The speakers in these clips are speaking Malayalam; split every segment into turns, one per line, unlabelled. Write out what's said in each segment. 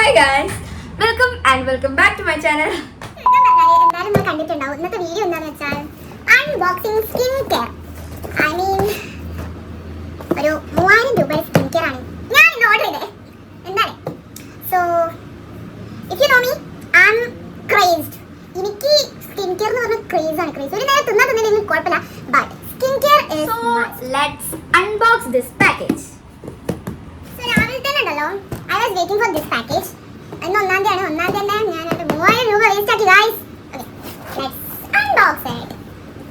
Hi guys, welcome back to my channel.
എന്തായാലും നിങ്ങൾ കണ്ടിട്ടുണ്ടാവും. ഇന്നത്തെ വീഡിയോ എന്താണെന്ന് വെച്ചാൽ unboxing skin care. I mean ഒരു 3000 രൂപയുടെ സ്കിൻ കെയർ ആണ് ഞാൻ ഇന്ന് ഓർഡർ ചെയ്തത്. എന്താണ് so if you know me I am crazed. എനിക്ക് സ്കിൻ കെയർ എന്ന് പറഞ്ഞാൽ ക്രേസ് ആണ്. ക്രേസ് ഒരു നേരം തിന്നില്ലെങ്കിൽ കുഴപ്പമില്ല, but skin care
So let's unbox this package.
So രാവിലെ തന്നെ ഉണ്ടല്ലോ I was waiting for this package. ഇന്ന് ഒന്നാം തീയതി തന്നെ ഞാൻ ഒരു 3000 രൂപ വേസ്റ്റ് ആക്കി ഗൈസ്. അൺബോക്സ് ആയിട്ട്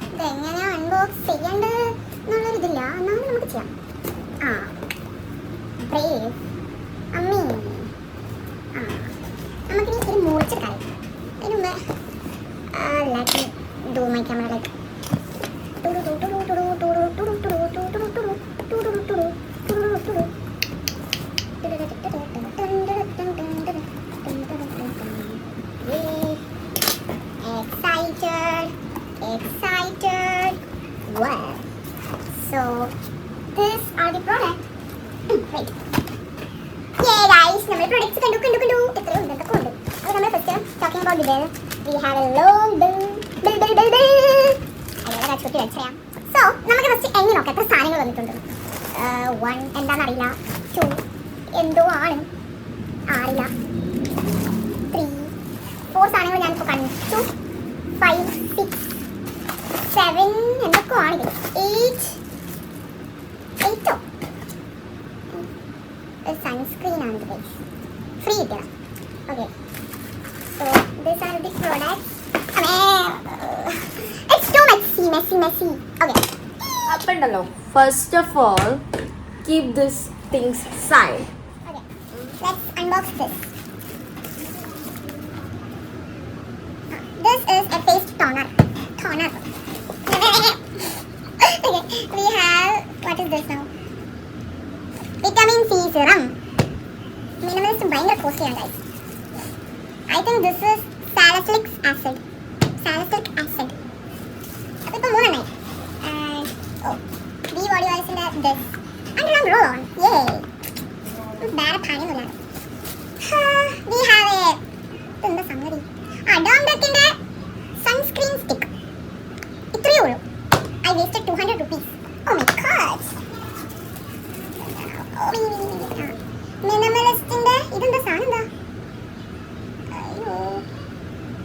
ഇതെങ്ങനെ അൺബോക്സ് ചെയ്യേണ്ടത് എന്നുള്ളൊരിതില്ല, എന്നാലും നമുക്ക് ചെയ്യാം. ബ്രേവ് അമ്മീ നമുക്കിനി ഒരു മുറിച്ചെടുക്കാം. അതിന് മുമ്പ് let me do my camera like excited. Well, so these are the product. Wait. Yeah guys, നമ്മൾ products കണ്ടു എത്രയോ ഉണ്ട്. അപ്പോൾ നമ്മൾ first talking about the bill. We have a long bill. അതെല്ലാം ചുറ്റി വെച്ചയാ. So നമുക്ക് first എണ്ണി നോക്കാം എത്ര സാധനങ്ങൾ വന്നിട്ടുണ്ട്. 1 എന്താണെന്ന് അറിയില്ല, 2 എന്തോ ആണ് അറിയില്ല, 3 4 സാധനങ്ങൾ ഞാനിപ്പോൾ കണ്ടു, 5 6 7 എന്തൊക്കെയാണ്, 8 സൺസ്ക്രീൻ ആണ് ഫ്രീ കിട്ടിയത്. Okay, so this are the products. It's too messy. Okay,
അപ്പോൾ ഉണ്ടല്ലോ, first of all keep these things aside.
Okay, let's unbox this. This is a face toner. Okay, we have, what is this now? Vitamin C serum. Minimalist ഭയങ്കര കോസ്റ്റ്ലി ആണ് guys. I think this is salicylic acid. അതിപ്പോൾ 3 എണ്ണായി. B body oilsന്റെ this. And roll on. Yay. വേറെ പണിയൊന്നുമില്ല. We have a എന്താ സംഗതി, ഡോംഡക്കിന്റെ സൺസ്ക്രീൻ സ്റ്റിക്ക്. ഇത്രയേ ഉള്ളൂ. I wasted 200 rupees. Oh my god. മിനിമലിസ്റ്റിന്റെ ഇതെന്താ സാധനം, എന്താ അയ്യോ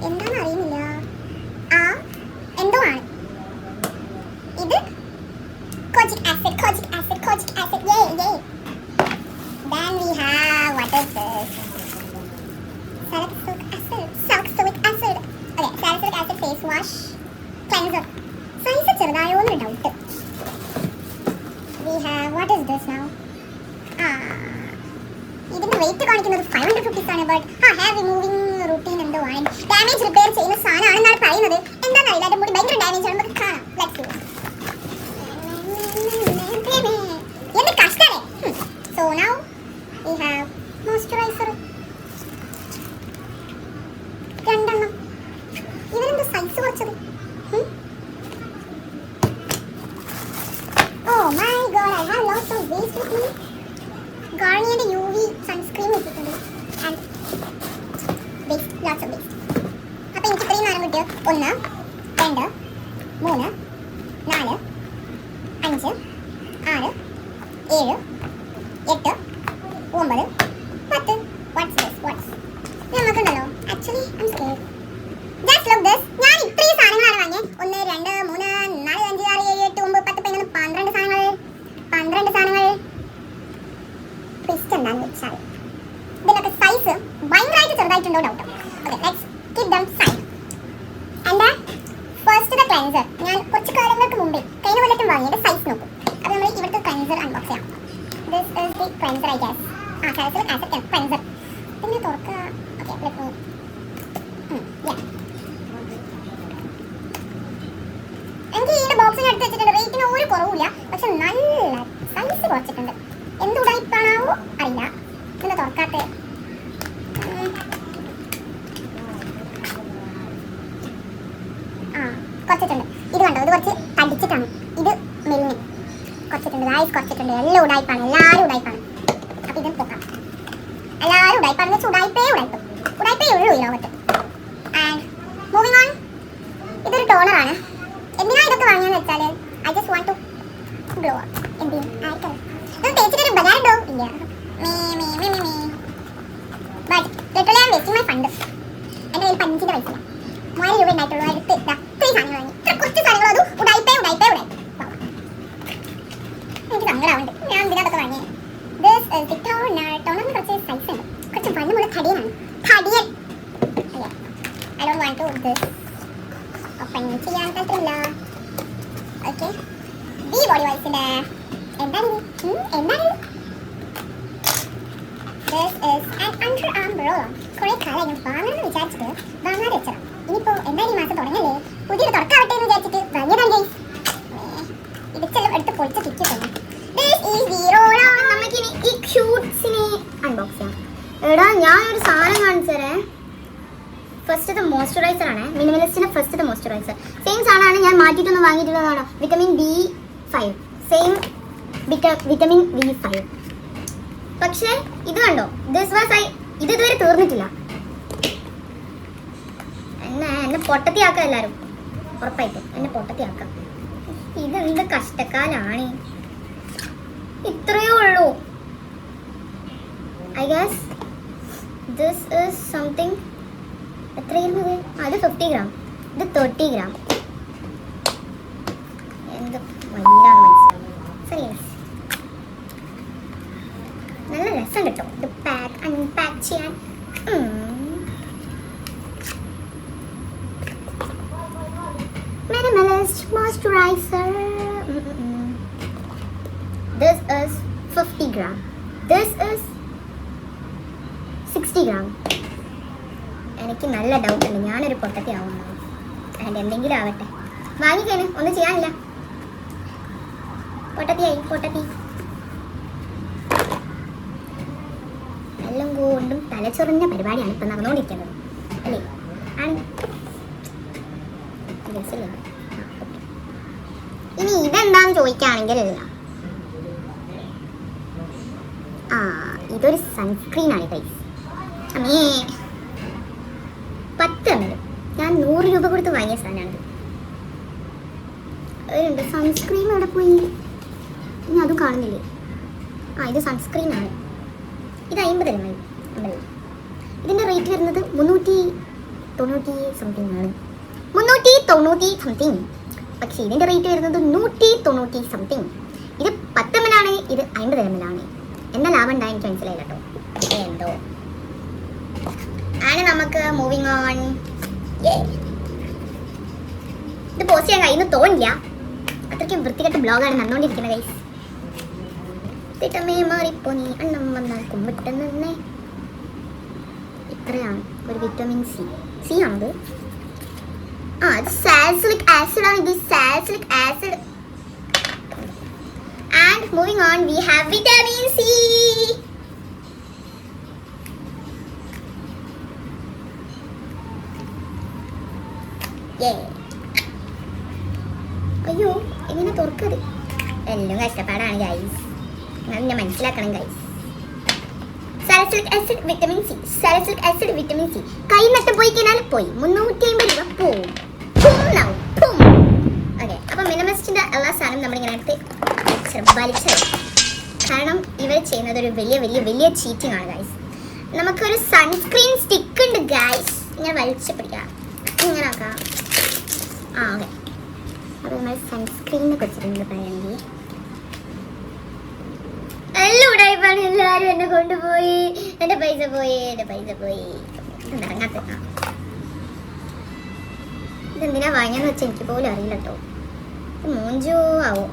എന്താണെന്ന് അറിയുന്നില്ല, എന്തോ ആണ് ഇത്. കോജിക് acid. Yay. Then we have, what is this? Salicylic acid. Okay, salicylic acid face wash cleanser. Size ചെറുതായോ എന്നൊരു doubt. We have, what is this now? ഇതിന്റെ വെയിറ്റ് കാണിക്കുന്നത് 500 rupees ആണ്, ബട്ട് ഹെയർ റിമൂവിംഗ് റൂട്ടീൻ എന്തോ ആണ്, ഡാമേജ് റിപ്പയർ ചെയ്യുന്ന സാധനമാണെന്നാണ് പറയുന്നത്. എന്താണെന്ന് അറിയില്ല, അതിന്റെ മുടി ഭയങ്കര ഡാമേജ് ആണ്, നമുക്ക് കാണാം. എന്ത് കഷ്ടമല്ലേ. So now we have moisturizer. 2 എണ്ണം. ഇതിനെന്താ സൈസ് കുറച്ചത്? Oh my god, I have lots of waste with me. Garnier's UV sunscreen വെച്ചിട്ടുണ്ട്. And waste, lots of waste. അപ്പോൾ എനിക്ക് ഇത്രയും നേരം കിട്ടിയോ, 1 2 3 4 5 6 7 8 9 10. What's this? നമുക്കുണ്ടല്ലോ, actually I am scared. Just look this. ഞാൻ ഇത്രയും സാധനങ്ങളാണ് വാങ്ങിയത്. 1 2 3 4 5 6 7 8 9 10 11 12 സാധനങ്ങൾ. ട്വിസ്റ്റ് എന്താണെന്ന് വെച്ചാൽ ഇതിനൊക്കെ സൈസ് ഭയങ്കരമായിട്ട് ചെറുതായിട്ടുണ്ടോ doubt. Okay, let's keep them side. എൻ്റെ ഫസ്റ്റ് ദ ക്ലെൻസർ ഞാൻ കുറച്ച് കാലങ്ങൾക്ക് മുമ്പേ കഴിഞ്ഞ കൊല്ലത്തും വാങ്ങിയത് സൈസ് നോക്കും. അപ്പോൾ നമ്മൾ ഇവിടുത്തെ ക്ലെൻസർ അൺബോക്സ് ചെയ്യാം. This is the cleanser I guess. Salicylic acid cleanser. പിന്നെ തുറക്കുക. ഓക്കെ, ലെറ്റ് മീ എനിക്ക് ഈ ബോക്സിന് എടുത്ത് വെച്ചിട്ടുണ്ട്. റേറ്റിന് ഒരു കുറവില്ല, പക്ഷെ നല്ല സൈസ് കുറച്ചിട്ടുണ്ട്. എന്ത് ഉടായിപ്പാണാവോ അറിയില്ല. എന്താ തുറക്കാത്തെ? കുറച്ചിട്ടുണ്ട്. ഇത് കണ്ടോ, ഇത് കുറച്ച് തടിച്ചിട്ടാണ്. ഇത് മെലിഞ്ഞ് കുറച്ചിട്ടുണ്ട്. കുറച്ചിട്ടുണ്ട്. എല്ലാം ഉടായിപ്പാണ്, എല്ലാവരും ഉടായിപ്പാണ്. അപ്പോൾ ഇത് പൊക്കാം. എല്ലാവരും ഉടായ്പാണെന്ന് വെച്ചാൽ ഉടായ്പേ ഉള്ളൂ ഈ ലോകത്ത്. ആൻഡ് മൂവിങ് ഓൺ, ഇതൊരു ടോണറാണ്. എന്തിനാ ഇതൊക്കെ വാങ്ങിയെന്ന് വെച്ചാൽ I just want to glow up. എന്തിനും ആർക്കറിയാം, ഇത് തേച്ചിട്ടൊരു ബലാണ്ടോ ഇല്ല. But literally I am wasting my fund. എൻ്റെ കയ്യിൽ 5 പൈസ 3000 രൂപ ഉണ്ടായിട്ടുള്ളൂ. അടുത്ത് ഇത്രയും സാധനങ്ങൾ വാങ്ങി, ഇത്ര കുറച്ച് സാധനങ്ങൾ, അത് ഉടായ്പേ. എനിക്ക് സങ്കടമുണ്ട്, ഞാൻ എന്തിനാ അതൊക്കെ വാങ്ങിയത്. ടോണറിന് കുറച്ച് സൈസ് ഉണ്ട്, കുറച്ച് വണ്ണമുള്ള തടിയനാണ്. തടിയൻ I don't want to this. Open ചെയ്യാൻ പറ്റില്ല. ഓക്കെ, ഈ ബോഡി വൈസിൻ്റെ എന്താണിത്? This is an underarm bra. കുറേ കാലം ഞാൻ വാങ്ങണമെന്ന് വിചാരിച്ചിട്ട് വാങ്ങാതെ വെച്ചതാണ്. ഇനിയിപ്പോൾ എന്തായാലും ഈ മാസം തുടങ്ങല്ലേ, പുതിയൊരു തുറക്കാവട്ടെ എന്ന് വിചാരിച്ചിട്ട് വാങ്ങിയതാണ്. ഇടിച്ചെല്ലാം എടുത്ത് പൊളിച്ച് തിരിച്ചു തന്നെ. നമുക്കിനി ഈ ക്യൂട്ട്സിനെ അൺബോക്സ് ചെയ്യാം. എടാ, ഞാനൊരു സാധനം കാണിച്ചു തരാം. ഫസ്റ്റത്തെ മോയ്സ്ചറൈസർ ആണ്, മിനിമലിസ്റ്റിന്റെ ഫസ്റ്റത്തെ മോയ്സ്ചറൈസർ. സെയിം സാധനമാണ് ഞാൻ മാറ്റിയിട്ടൊന്ന് വാങ്ങിയിട്ടുള്ളതാണ്. Vitamin B5, same vitamin B5. പക്ഷേ ഇത് കണ്ടോ, ഇത് ഇതുവരെ തീർന്നിട്ടില്ല. എന്നെ പൊട്ടത്തിയാക്കാം എല്ലാവരും, ഉറപ്പായിട്ടും എന്നെ പൊട്ടത്തിയാക്കാം. ഇതെന്ത് കഷ്ടക്കാലാണ്, ഇത്രയേ ഉള്ളൂ. I guess this is something. എത്രയായിരുന്നത്? അത് 50 ഗ്രാം, ഇത് 30 ഗ്രാം. എന്ത് വൈരാണ് മനസ്സിലാവും. നല്ല രസം കിട്ടും ഇത് അൺപാക്ക് ചെയ്യാൻ. Minimalist moisturizer. This is 50 gram. This is 60 gram. എനിക്ക് നല്ല ഡൗട്ട് ഉണ്ട്, ഞാനൊരു പൊട്ടത്തി ആവുന്നത്. അതിൻ്റെ എന്തെങ്കിലും ആവട്ടെ, വാങ്ങിക്കാന് ഒന്നും ചെയ്യാനില്ല. പൊട്ടത്തി എല്ലാം കൊണ്ടും തലച്ചൊറിഞ്ഞ പരിപാടിയാണ് ഇപ്പം നടന്നുകൊണ്ടിരിക്കുന്നത് അല്ലേ? ഇനി ഇതെന്താന്ന് ചോദിക്കുകയാണെങ്കിൽ, ഇതൊരു സൺസ്ക്രീൻ ആണ് ഗൈസ്. 10 ml. ഞാൻ 100 രൂപ കൊടുത്ത് വാങ്ങിയ സാധനമാണിത്. അതുണ്ട് സൺസ്ക്രീൻ എവിടെ പോയി? ഇനി അതും കാണുന്നില്ലേ? ഇത് സൺസ്ക്രീൻ ആണ്. ഇത് 50 ml. ഇതിൻ്റെ റേറ്റ് വരുന്നത് 390 സംതിങ് ആണ്. 390 സംതിങ്. പക്ഷേ ഇതിൻ്റെ റേറ്റ് വരുന്നത് 190 സംതിങ്. ഇത് 10 ml ആണ്, ഇത് 50 ml ആണ്. എന്താ ലാഭം ഉണ്ടായി എനിക്ക് മനസ്സിലായില്ല കേട്ടോ. എന്തോ ആണ്. നമുക്ക് മൂവിങ് ഓൺ. ഇത് പോസ്റ്റ് ചെയ്യാൻ കഴിയുന്നു തോന്നില്ല, അത്രയ്ക്കും വൃത്തികെട്ട ബ്ലോഗാണ് നടന്നുകൊണ്ടിരിക്കുന്നത് ഗൈസ്. തിട്ടമേ മാറിപ്പോ നീ അണ്ണം വന്നാൽ കുമ്പിട്ട് നിന്നേ. ഇത്രയാണ് ഒരു വിറ്റമിൻ സി ആണത്. ഇത് സാലിസിലിക് ആസിഡ് ആണ്. ഇത് salicylic acid. And moving on, we have vitamin C. അയ്യോ, എങ്ങനെ തുറക്കത്? എല്ലാം കഷ്ടപ്പാടാണ് ഗൈസ്, ഞാൻ മനസ്സിലാക്കണം guys. Salicylic acid vitamin C, salicylic acid vitamin C. കൈ നട്ട് പോയി കഴിഞ്ഞാൽ പോയി 350 രൂപ പോവും. ഓക്കെ, അപ്പം മിനിമലിസ്റ്റിൻ്റെ എല്ലാ സാധനവും നമ്മളിങ്ങനെ എടുത്ത് വലിച്ചത്. കാരണം ഇവർ ചെയ്യുന്നത് ഒരു വലിയ ചീറ്റിംഗ് ആണ് ഗൈസ്. നമുക്കൊരു സൺസ്ക്രീൻ സ്റ്റിക്ക് ഉണ്ട് ഗൈസ്, ഇങ്ങനെ വലിച്ചു പിടിക്കാം, ഇങ്ങനെ ആക്കാം. ഓക്കെ, അപ്പോൾ നമ്മൾ സൺസ്ക്രീനെ കുറിച്ചിട്ടുണ്ട് പറയണമെങ്കിൽ എല്ലാം ഉടായിപ്പാണ്. എല്ലാവരും എന്നെ കൊണ്ടുപോയി, എൻ്റെ പൈസ പോയി. ഇറങ്ങാത്ത ഇതെന്തിനാ വാങ്ങിയെന്ന് വെച്ചാൽ എനിക്ക് പോലും അറിയില്ല കേട്ടോ. ഇത് മൂഞ്ചോ ആവോ.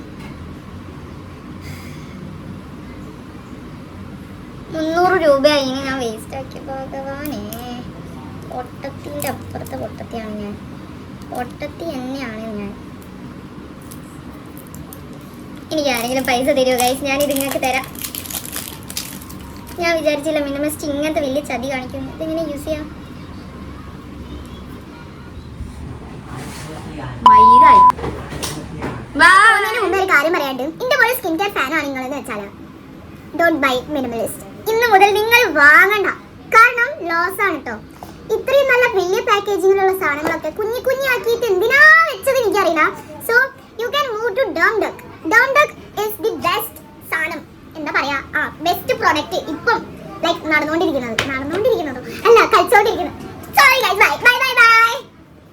300 രൂപയായി ഞാൻ വേസ്റ്റ് ആക്കി. ഭഗവാനേ, പൊട്ടത്തിൻ്റെ അപ്പുറത്തെ പൊട്ടത്തിയാണ് ഞാൻ. പൊട്ടത്തി തന്നെയാണ് ഞാൻ. എനിക്ക് ആരെങ്കിലും പൈസ തരുമോ ഗൈസ്? ഞാനിത് നിങ്ങൾക്ക് തരാം. ഞാൻ വിചാരിച്ചില്ല മിനിമലിസ്റ്റ് ഇങ്ങനത്തെ വലിയ ചതി കാണിക്കുന്നു. ഇതെങ്ങനെ യൂസ് ചെയ്യാം? മുമ്പ് ഒരു കാര്യം പറയാണ്ട്, എന്റെ പോലെ സ്കിൻ കെയർ ഫാൻ ആണ് നിങ്ങളെന്ന് വെച്ചാൽ ഡോണ്ട് ബൈ മിനിമലിസ്റ്റ്. ഇന്ന് മുതൽ നിങ്ങൾ വാങ്ങണ്ട. ഗ്ലോസ് ആണ് കേട്ടോ. ഇത്രയും നല്ല വലിയ പാക്കേജിങ്ങിലുള്ള സാധനങ്ങളൊക്കെ കുഞ്ഞാക്കിയിട്ട് എന്തിനാ വെച്ചത് എനിക്കറിയില്ല. So you can move to Domdak. Domdak is the best സാധനം, എന്താ പറയാ, ബെസ്റ്റ് പ്രൊഡക്റ്റ് ഇപ്പം ലൈക്ക് നടന്നുകൊണ്ടിരിക്കുന്നതും അല്ല കളിച്ചോണ്ടിരിക്കുന്നത്.